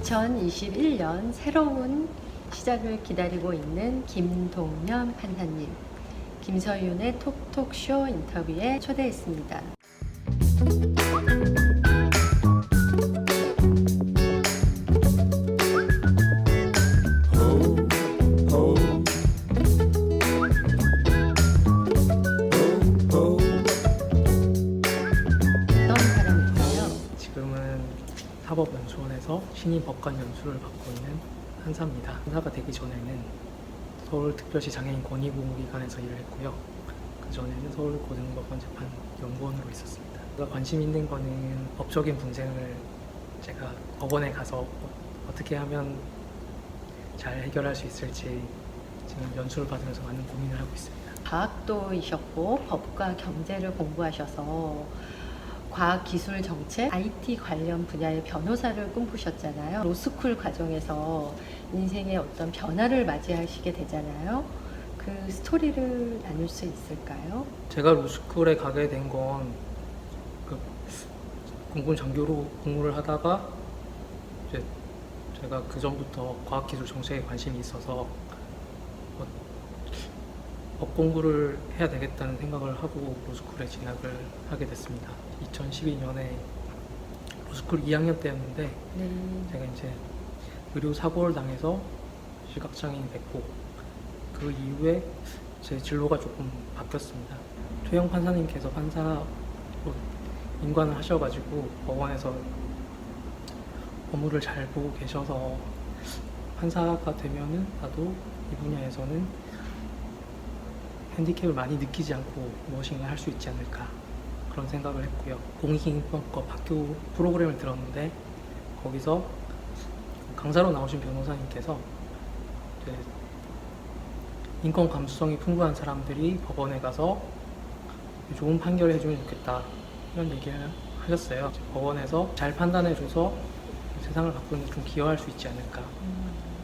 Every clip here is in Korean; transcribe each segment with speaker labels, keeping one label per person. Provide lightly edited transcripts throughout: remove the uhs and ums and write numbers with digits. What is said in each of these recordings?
Speaker 1: (2021년) 새로운 시작을 기다리고 있는 김동연 판사님, 김서윤의 톡톡쇼 인터뷰에 초대했습니다. 어떤 사람일까요?
Speaker 2: 지금은 사법연수원에서 신임 법관 연수를 받고 있는 판사입니다. 판사가 되기 전에는 서울특별시 장애인 권익보호기관에서 일을 했고요. 그 전에는 서울고등법원재판연구원으로 있었습니다. 제가 관심 있는 거는 법적인 분쟁을 제가 법원에 가서 어떻게 하면 잘 해결할 수 있을지 지금 연수를 받으면서 많은 고민을 하고 있습니다.
Speaker 1: 과학도이셨고 법과 경제를 공부하셔서 과학기술 정책, IT 관련 분야의 변호사를 꿈꾸셨잖아요. 로스쿨 과정에서 인생의 어떤 변화를 맞이하시게 되잖아요. 그 스토리를 나눌 수 있을까요?
Speaker 2: 제가 로스쿨에 가게 된 건 공군 장교로 복무를 하다가 이제 제가 그 전부터 과학기술 정책에 관심이 있어서 법 공부를 해야 되겠다는 생각을 하고 로스쿨에 진학을 하게 됐습니다. 2012년에 로스쿨 2학년 때였는데 제가 이제 의료사고를 당해서 시각장애인이 됐고 그 이후에 제 진로가 조금 바뀌었습니다. 최영 판사님께서 판사로 임관을 하셔가지고 법원에서 업무를 잘 보고 계셔서 판사가 되면은 나도 이 분야에서는 핸디캡을 많이 느끼지 않고 무엇인가 할 수 있지 않을까 그런 생각을 했고요. 공익인권법 학교 프로그램을 들었는데 거기서 강사로 나오신 변호사님께서 인권 감수성이 풍부한 사람들이 법원에 가서 좋은 판결을 해주면 좋겠다 이런 얘기를 하셨어요. 법원에서 잘 판단해줘서 세상을 바꾸는 데 좀 기여할 수 있지 않을까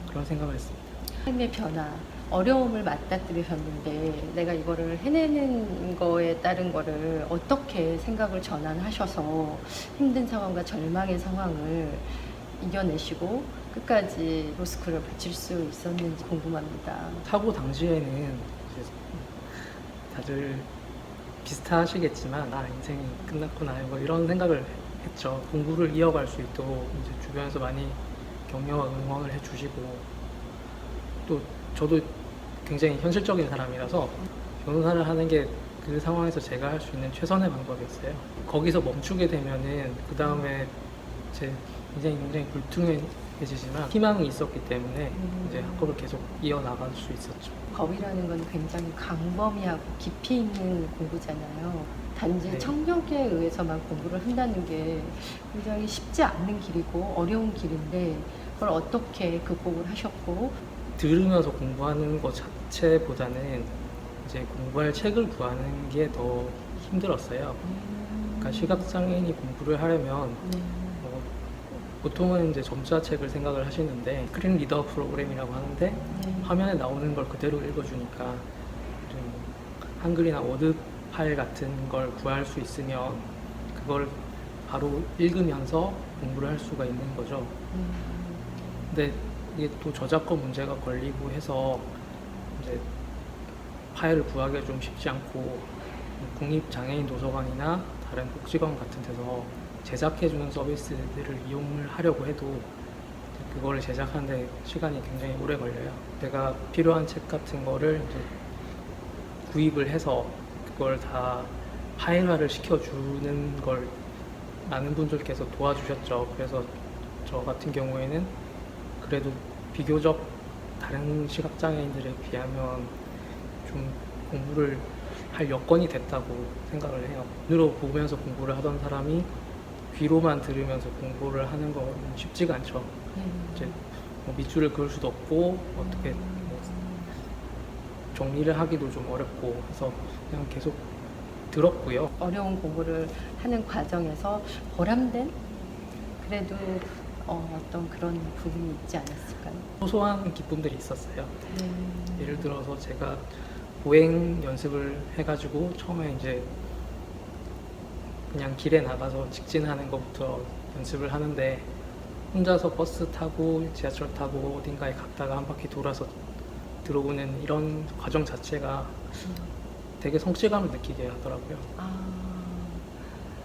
Speaker 2: 그런 생각을 했습니다.
Speaker 1: 삶의 변화, 어려움을 맞닥뜨리셨는데 내가 이거를 해내는 거에 따른 거를 어떻게 생각을 전환하셔서 힘든 상황과 절망의 상황을 이겨내시고 끝까지 로스쿨을 마칠 수 있었는지 궁금합니다.
Speaker 2: 사고 당시에는 이제 다들 비슷하시겠지만 인생이 끝났구나 뭐 이런 생각을 했죠. 공부를 이어갈 수 있도록 이제 주변에서 많이 격려와 응원을 해주시고 또 저도 굉장히 현실적인 사람이라서 변호사를 하는 게 그 상황에서 제가 할 수 있는 최선의 방법이었어요. 거기서 멈추게 되면은 그 다음에 제 인생이 굉장히 불투명해지지만 희망이 있었기 때문에 이제 학업을 계속 이어나갈 수 있었죠.
Speaker 1: 법이라는 건 굉장히 광범위하고 깊이 있는 공부잖아요. 단지
Speaker 2: 네.
Speaker 1: 청력에 의해서만 공부를 한다는 게 굉장히 쉽지 않는 길이고 어려운 길인데 그걸 어떻게 극복을 하셨고
Speaker 2: 들으면서 공부하는 것 자체보다는 이제 공부할 책을 구하는 게 더 힘들었어요. 그러니까 시각장애인이 공부를 하려면 보통은 이제 점자책을 생각을 하시는데 스크린 리더 프로그램이라고 하는데 화면에 나오는 걸 그대로 읽어주니까 좀 한글이나 워드 파일 같은 걸 구할 수 있으면 그걸 바로 읽으면서 공부를 할 수가 있는 거죠. 근데 이게 또 저작권 문제가 걸리고 해서 이제 파일을 구하기가 좀 쉽지 않고 국립장애인 도서관이나 다른 복지관 같은 데서 제작해주는 서비스들을 이용을 하려고 해도 그거를 제작하는데 시간이 굉장히 오래 걸려요. 내가 필요한 책 같은 거를 이제 구입을 해서 그걸 다 파일화를 시켜주는 걸 많은 분들께서 도와주셨죠. 그래서 저 같은 경우에는 그래도 비교적 다른 시각장애인들에 비하면 좀 공부를 할 여건이 됐다고 생각을 해요. 눈으로 보면서 공부를 하던 사람이 귀로만 들으면서 공부를 하는 건 쉽지가 않죠. 이제 뭐 밑줄을 그을 수도 없고 어떻게 뭐 정리를 하기도 좀 어렵고 해서 그냥 계속 들었고요.
Speaker 1: 어려운 공부를 하는 과정에서 보람된 그래도 어떤 그런 부분이 있지 않았을까요?
Speaker 2: 소소한 기쁨들이 있었어요. 예를 들어서 제가 보행 연습을 해가지고 처음에 이제 그냥 길에 나가서 직진하는 것부터 연습을 하는데 혼자서 버스 타고 지하철 타고 어딘가에 갔다가 한 바퀴 돌아서 들어오는 이런 과정 자체가 되게 성취감을 느끼게 하더라고요.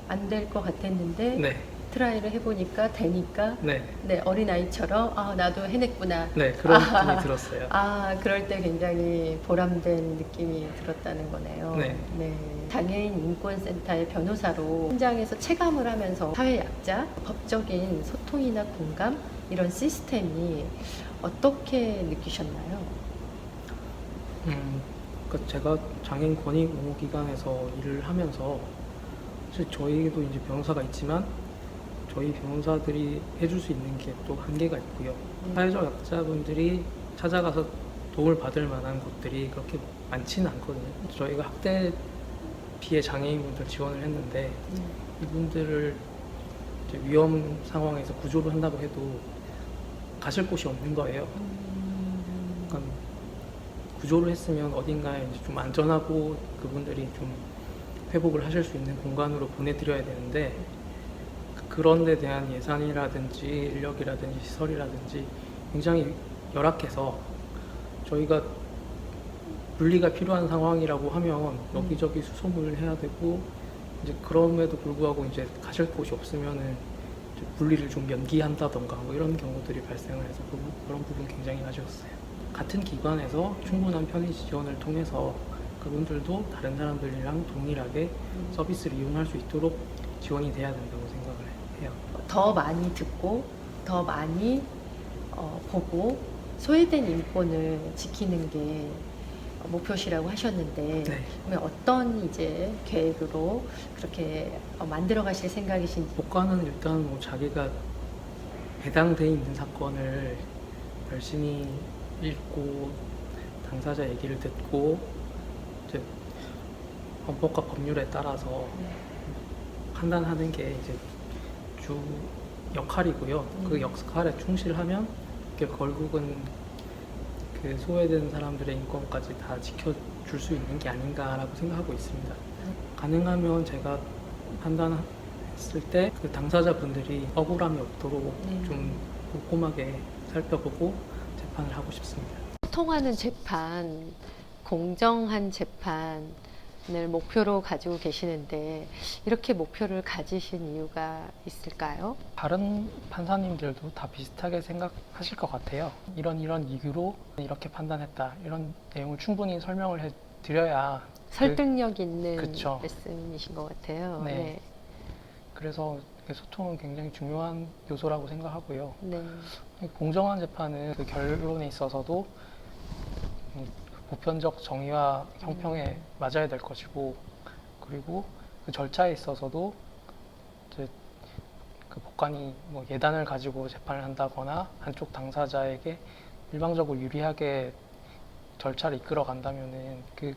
Speaker 1: 안 될 것 같았는데
Speaker 2: 네,
Speaker 1: 트라이를 해보니까 되니까
Speaker 2: 네,
Speaker 1: 네, 어린아이처럼 나도 해냈구나.
Speaker 2: 네, 그런 느낌이 들었어요.
Speaker 1: 그럴 때 굉장히 보람된 느낌이 들었다는 거네요.
Speaker 2: 네.
Speaker 1: 장애인 인권센터의 변호사로 현장에서 체감을 하면서 사회약자, 법적인 소통이나 공감 이런 시스템이 어떻게 느끼셨나요?
Speaker 2: 그러니까 제가 장애인 권익보호기관에서 일을 하면서 사실 저희도 이제 변호사가 있지만 저희 변호사들이 해줄 수 있는 게 또 한계가 있고요. 사회적 약자분들이 찾아가서 도움을 받을 만한 곳들이 그렇게 많지는 않거든요. 저희가 학대 피해 장애인분들 지원을 했는데 이분들을 이제 위험 상황에서 구조를 한다고 해도 가실 곳이 없는 거예요. 그러니까 구조를 했으면 어딘가에 이제 좀 안전하고 그분들이 좀 회복을 하실 수 있는 공간으로 보내드려야 되는데 그런 데 대한 예산이라든지 인력이라든지 시설이라든지 굉장히 열악해서 저희가 분리가 필요한 상황이라고 하면 여기저기 수소문을 해야 되고 이제 그럼에도 불구하고 이제 가실 곳이 없으면은 이제 분리를 좀 연기한다던가 뭐 이런 경우들이 발생을 해서 그런 부분 굉장히 아쉬웠어요. 같은 기관에서 충분한 편의 지원을 통해서 그분들도 다른 사람들이랑 동일하게 서비스를 이용할 수 있도록 지원이 돼야 된다고 생각을 해요.
Speaker 1: 더 많이 듣고 더 많이 보고 소외된 인권을 지키는 게 목표시라고 하셨는데
Speaker 2: 네.
Speaker 1: 그러면 어떤 이제 계획으로 그렇게 만들어 가실 생각이신지.
Speaker 2: 법관은 일단 뭐 자기가 해당돼 있는 사건을 열심히 읽고 당사자 얘기를 듣고 이제 헌법과 법률에 따라서 판단하는 게 이제 주 역할이고요. 그 역할에 충실하면 그게 결국은 그 소외된 사람들의 인권까지 다 지켜줄 수 있는 게 아닌가라고 생각하고 있습니다. 가능하면 제가 판단했을 때 그 당사자분들이 억울함이 없도록 좀 꼼꼼하게 살펴보고 재판을 하고 싶습니다.
Speaker 1: 통하는 재판, 공정한 재판을 목표로 가지고 계시는데 이렇게 목표를 가지신 이유가 있을까요?
Speaker 2: 다른 판사님들도 다 비슷하게 생각하실 것 같아요. 이런 이유로 이렇게 판단했다. 이런 내용을 충분히 설명을 해드려야
Speaker 1: 설득력 있는
Speaker 2: 그쵸.
Speaker 1: 말씀이신 것 같아요.
Speaker 2: 네. 그래서 소통은 굉장히 중요한 요소라고 생각하고요.
Speaker 1: 네.
Speaker 2: 공정한 재판은 그 결론에 있어서도 보편적 정의와 형평에 맞아야 될 것이고, 그리고 그 절차에 있어서도 이제 그 법관이 뭐 예단을 가지고 재판을 한다거나 한쪽 당사자에게 일방적으로 유리하게 절차를 이끌어 간다면은 그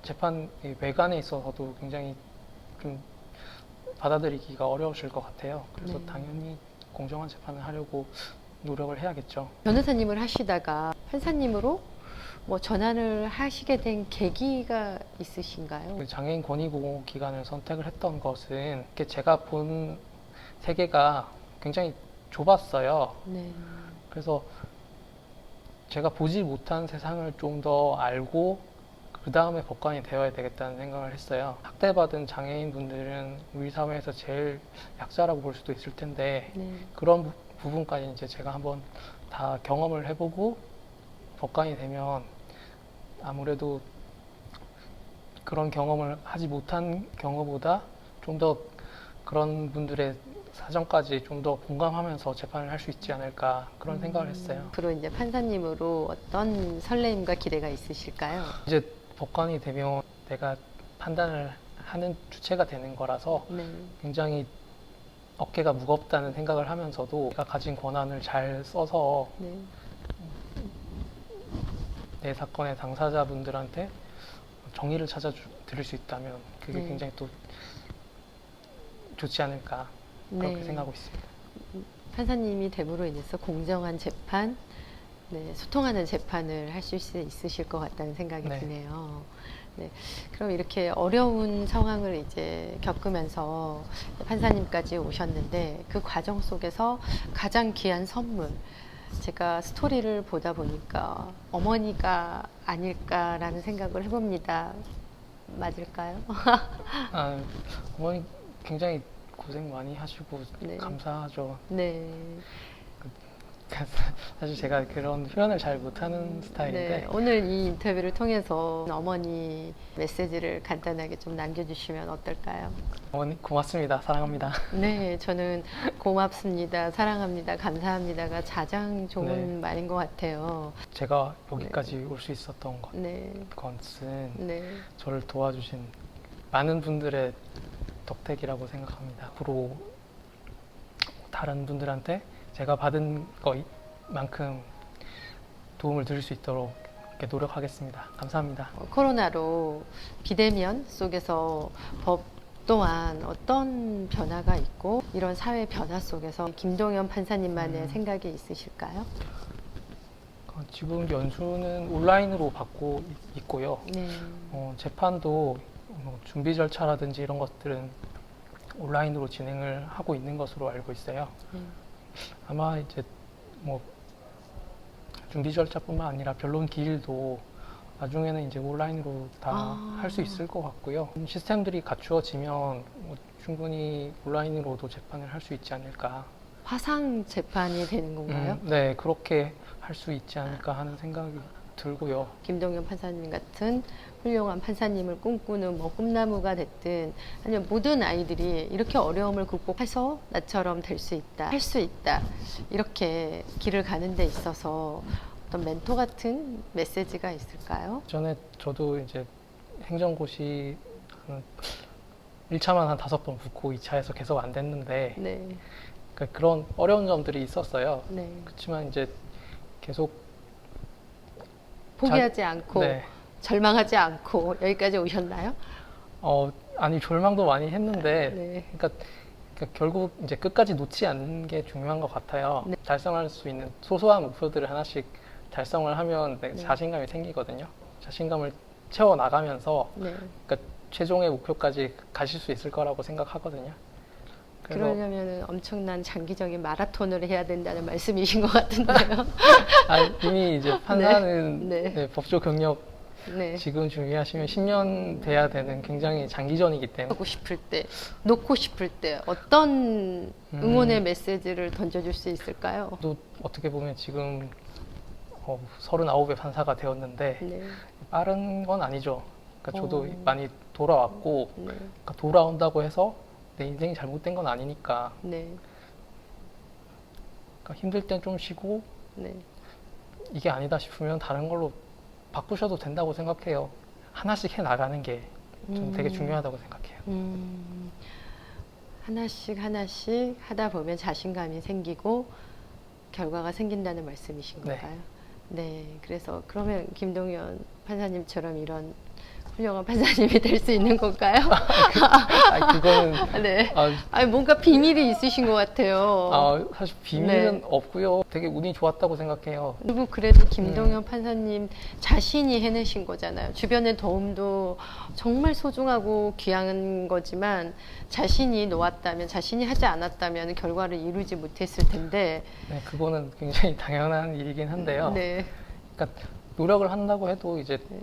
Speaker 2: 재판 외관에 있어서도 굉장히 좀 받아들이기가 어려우실 것 같아요. 그래서
Speaker 1: 네.
Speaker 2: 당연히 공정한 재판을 하려고 노력을 해야겠죠.
Speaker 1: 변호사님을 하시다가 판사님으로 뭐 전환을 하시게 된 계기가 있으신가요?
Speaker 2: 그 장애인 권익보호 기관을 선택을 했던 것은 제가 본 세계가 굉장히 좁았어요.
Speaker 1: 네.
Speaker 2: 그래서 제가 보지 못한 세상을 좀 더 알고 그 다음에 법관이 되어야 되겠다는 생각을 했어요. 학대받은 장애인분들은 우리 사회에서 제일 약자라고 볼 수도 있을 텐데
Speaker 1: 네.
Speaker 2: 그런 부분까지 이제 제가 한번 다 경험을 해보고 법관이 되면 아무래도 그런 경험을 하지 못한 경우보다 좀 더 그런 분들의 사정까지 좀 더 공감하면서 재판을 할 수 있지 않을까 그런 생각을 했어요.
Speaker 1: 앞으로 이제 판사님으로 어떤 설렘과 기대가 있으실까요?
Speaker 2: 이제 법관이 되면 내가 판단을 하는 주체가 되는 거라서
Speaker 1: 네.
Speaker 2: 굉장히 어깨가 무겁다는 생각을 하면서도 내가 가진 권한을 잘 써서
Speaker 1: 네.
Speaker 2: 내 사건의 당사자분들한테 정의를 찾아 드릴 수 있다면 그게
Speaker 1: 네.
Speaker 2: 굉장히 또 좋지 않을까 그렇게
Speaker 1: 네.
Speaker 2: 생각하고 있습니다.
Speaker 1: 판사님이 됨으로 인해서 공정한 재판 네, 소통하는 재판을 하실 수 있으실 것 같다는 생각이
Speaker 2: 네.
Speaker 1: 드네요. 네, 그럼 이렇게 어려운 상황을 이제 겪으면서 판사님까지 오셨는데 그 과정 속에서 가장 귀한 선물, 제가 스토리를 보다 보니까 어머니가 아닐까라는 생각을 해봅니다. 맞을까요?
Speaker 2: 아, 어머니 굉장히 고생 많이 하시고
Speaker 1: 네.
Speaker 2: 감사하죠.
Speaker 1: 네.
Speaker 2: 사실 제가 그런 표현을 잘 못하는
Speaker 1: 네,
Speaker 2: 스타일인데
Speaker 1: 오늘 이 인터뷰를 통해서 어머니 메시지를 간단하게 좀 남겨주시면 어떨까요?
Speaker 2: 어머니 고맙습니다. 사랑합니다.
Speaker 1: 네, 저는 고맙습니다, 사랑합니다, 감사합니다가 가장 좋은
Speaker 2: 네.
Speaker 1: 말인 것 같아요.
Speaker 2: 제가 여기까지 올 수 있었던
Speaker 1: 네,
Speaker 2: 것은
Speaker 1: 네,
Speaker 2: 저를 도와주신 많은 분들의 덕택이라고 생각합니다. 앞으로 다른 분들한테 제가 받은 것만큼 도움을 드릴 수 있도록 이렇게 노력하겠습니다. 감사합니다.
Speaker 1: 코로나로 비대면 속에서 법 또한 어떤 변화가 있고 이런 사회 변화 속에서 김동연 판사님만의 생각이 있으실까요?
Speaker 2: 지금 연수는 온라인으로 받고 있고요.
Speaker 1: 네,
Speaker 2: 재판도 준비 절차라든지 이런 것들은 온라인으로 진행을 하고 있는 것으로 알고 있어요. 아마 이제 뭐 준비 절차뿐만 아니라 변론 기일도 나중에는 이제 온라인으로 다 할 수 있을 것 같고요. 시스템들이 갖추어지면 뭐 충분히 온라인으로도 재판을 할 수 있지 않을까.
Speaker 1: 화상 재판이 되는 건가요?
Speaker 2: 네, 그렇게 할 수 있지 않을까 하는 생각이 들고요.
Speaker 1: 김동연 판사님 같은 훌륭한 판사님을 꿈꾸는 뭐 꿈나무가 됐든 아니면 모든 아이들이 이렇게 어려움을 극복해서 나처럼 될 수 있다, 할 수 있다 이렇게 길을 가는 데 있어서 어떤 멘토 같은 메시지가 있을까요?
Speaker 2: 전에 저도 이제 행정고시 1차만 한 5번 붙고 2차에서 계속 안 됐는데
Speaker 1: 네,
Speaker 2: 그러니까 그런 어려운 점들이 있었어요.
Speaker 1: 네.
Speaker 2: 그렇지만 이제 계속
Speaker 1: 포기하지 않고
Speaker 2: 네.
Speaker 1: 절망하지 않고 여기까지 오셨나요?
Speaker 2: 아니 절망도 많이 했는데
Speaker 1: 네.
Speaker 2: 그러니까 결국 이제 끝까지 놓지 않는 게 중요한 것 같아요.
Speaker 1: 네.
Speaker 2: 달성할 수 있는 소소한 목표들을 하나씩 달성을 하면
Speaker 1: 네.
Speaker 2: 자신감이 생기거든요. 자신감을 채워 나가면서
Speaker 1: 네.
Speaker 2: 그러니까 최종의 목표까지 가실 수 있을 거라고 생각하거든요. 그래서
Speaker 1: 그러려면 엄청난 장기적인 마라톤을 해야 된다는 말씀이신 것 같은데요.
Speaker 2: 이미 이제 판사는
Speaker 1: 네. 네.
Speaker 2: 네, 법조 경력
Speaker 1: 네.
Speaker 2: 지금 준비하시면 10년 돼야 되는 굉장히 장기전이기 때문에
Speaker 1: 하고 싶을 때, 놓고 싶을 때 어떤 응원의 메시지를 던져줄 수 있을까요?
Speaker 2: 또 어떻게 보면 지금 39의 판사가 되었는데
Speaker 1: 네.
Speaker 2: 빠른 건 아니죠. 그러니까 저도
Speaker 1: 어.
Speaker 2: 많이 돌아왔고
Speaker 1: 네.
Speaker 2: 그러니까 돌아온다고 해서 내 인생이 잘못된 건 아니니까
Speaker 1: 네.
Speaker 2: 그러니까 힘들 땐 좀 쉬고
Speaker 1: 네.
Speaker 2: 이게 아니다 싶으면 다른 걸로 바꾸셔도 된다고 생각해요. 하나씩 해 나가는 게 저는 되게 중요하다고 생각해요.
Speaker 1: 하나씩 하나씩 하다 보면 자신감이 생기고 결과가 생긴다는 말씀이신
Speaker 2: 네.
Speaker 1: 건가요? 네. 그래서 그러면 김동연 판사님처럼 이런 훌륭한 판사님이 될 수 있는 건가요?
Speaker 2: 그거는
Speaker 1: 네.
Speaker 2: 아,
Speaker 1: 아니 뭔가 비밀이 있으신 것 같아요.
Speaker 2: 사실 비밀은
Speaker 1: 네.
Speaker 2: 없고요. 되게 운이 좋았다고 생각해요.
Speaker 1: 그리고 그래도 김동연 판사님 자신이 해내신 거잖아요. 주변의 도움도 정말 소중하고 귀한 거지만 자신이 놓았다면, 자신이 하지 않았다면 결과를 이루지 못했을 텐데.
Speaker 2: 네, 그거는 굉장히 당연한 일이긴 한데요.
Speaker 1: 네.
Speaker 2: 그러니까 노력을 한다고 해도 이제
Speaker 1: 네.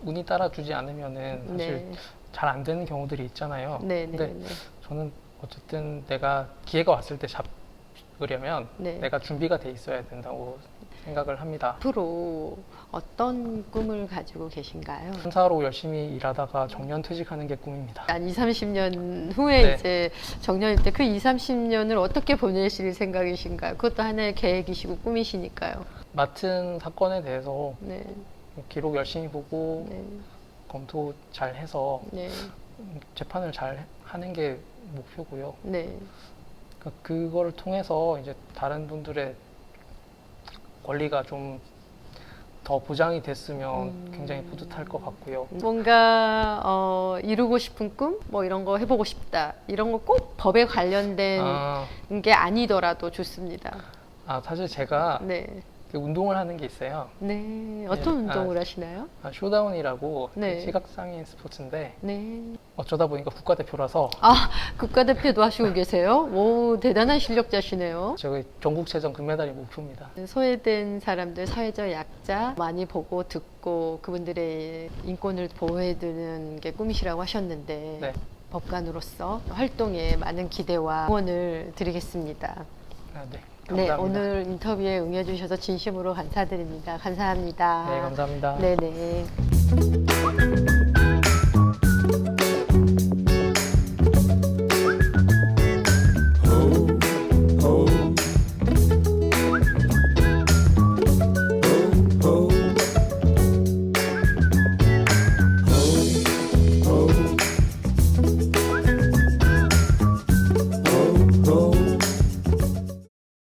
Speaker 2: 운이 따라주지 않으면은 사실
Speaker 1: 네.
Speaker 2: 잘 안 되는 경우들이 있잖아요.
Speaker 1: 네, 네,
Speaker 2: 근데
Speaker 1: 네.
Speaker 2: 저는 어쨌든 내가 기회가 왔을 때 잡으려면
Speaker 1: 네.
Speaker 2: 내가 준비가 돼 있어야 된다고 생각을 합니다.
Speaker 1: 앞으로 어떤 꿈을 가지고 계신가요?
Speaker 2: 판사로 열심히 일하다가 정년 퇴직하는 게 꿈입니다.
Speaker 1: 한 20, 30년 후에
Speaker 2: 네.
Speaker 1: 이제 정년일 때 그 20, 30년을 어떻게 보내실 생각이신가요? 그것도 하나의 계획이시고 꿈이시니까요.
Speaker 2: 맡은 사건에 대해서
Speaker 1: 네.
Speaker 2: 기록 열심히 보고
Speaker 1: 네.
Speaker 2: 검토 잘 해서
Speaker 1: 네.
Speaker 2: 재판을 잘 하는 게 목표고요.
Speaker 1: 네.
Speaker 2: 그러니까 그걸 통해서 이제 다른 분들의 권리가 좀 더 보장이 됐으면 굉장히 뿌듯할 것 같고요.
Speaker 1: 뭔가 이루고 싶은 꿈? 뭐 이런 거 해보고 싶다. 이런 거 꼭 법에 관련된
Speaker 2: 아,
Speaker 1: 게 아니더라도 좋습니다.
Speaker 2: 사실 제가
Speaker 1: 네.
Speaker 2: 그 운동을 하는 게 있어요.
Speaker 1: 네, 어떤 운동을 하시나요?
Speaker 2: 쇼다운이라고
Speaker 1: 네.
Speaker 2: 그 시각장애인 스포츠인데
Speaker 1: 네.
Speaker 2: 어쩌다 보니까 국가대표라서
Speaker 1: 아, 국가대표도 하시고 계세요? 오, 대단한 실력자시네요.
Speaker 2: 저희 전국체전 금메달이 목표입니다.
Speaker 1: 소외된 사람들, 사회적 약자 많이 보고 듣고 그분들의 인권을 보호해드리는 게 꿈이시라고 하셨는데
Speaker 2: 네.
Speaker 1: 법관으로서 활동에 많은 기대와 응원을 드리겠습니다.
Speaker 2: 네,
Speaker 1: 네,
Speaker 2: 감사합니다.
Speaker 1: 오늘 인터뷰에 응해주셔서 진심으로 감사드립니다. 감사합니다.
Speaker 2: 네, 감사합니다.
Speaker 1: 네네.